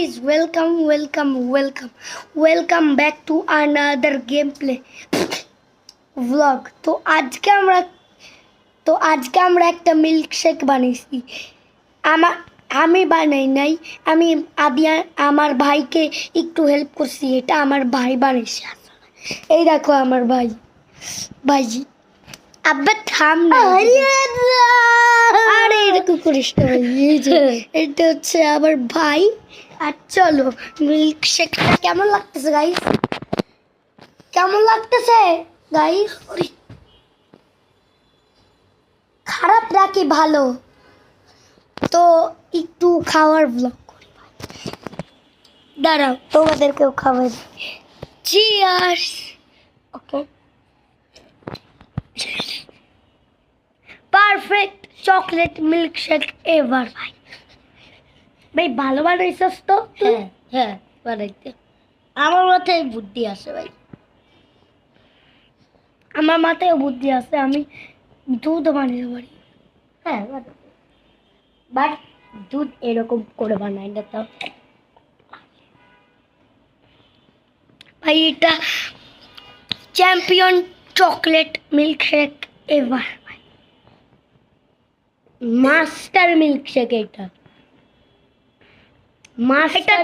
guys, welcome back to another gameplay vlog. তো আজকে আমরা একটা মিল্কশেক বানাইছি। আমি বানাই নাই, আমি আমার ভাইকে একটু হেল্প করছি। এটা আমার ভাই বানাইছে। এই দেখো আমার ভাইজি। আব্বা থাম না, আরে এরকম করিস না ভাই। এই যে এটা হচ্ছে আমার ভাই। আর চলো মিল্কশেকটা কেমন লাগতেছে গাইস, খারাপ নাকি ভালো? তো একটু খাওয়ার ব্লগ করি। দাঁড়াও, তোমাদেরকেও খাবার। চিয়ার্স। ওকে, পারফেক্ট চকলেট মিল্কশেক এভার। ভাই ভালো বানাইছস তো? হ্যাঁ বানাইতে আমার মাথায় বুদ্ধি আছে ভাই। আমার মাথায় বুদ্ধি আছে, আমি দুধ বানাতে পারি। হ্যাঁ বাট দুধ এরকম করে বানাই না তো ভাই। এটা champion chocolate milkshake ever, master milkshake. এটা মাস্টার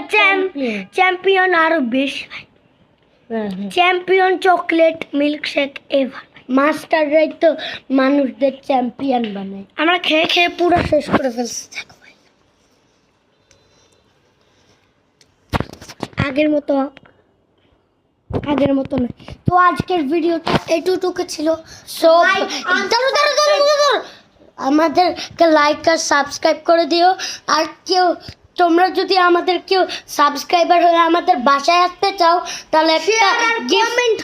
চ্যাম্পিয়ন আরো বেশি ভাই। Champion chocolate milkshake ever. মাস্টাররাই তো মানুষদের চ্যাম্পিয়ন বানায়। আমরা খেয়ে খেয়ে পুরো শেষ করে ফেলছি। দেখো ভাই, আগের মতো না। তো আজকের ভিডিওটা এটুকু ছিল। আমাদেরকে লাইক আর সাবস্ক্রাইব করে দিও। আর তোমরা যদি আমাদের সাবস্ক্রাইবার হয়ে আমাদের বাসায় আসতে চাও, তাহলে একটা কমেন্ট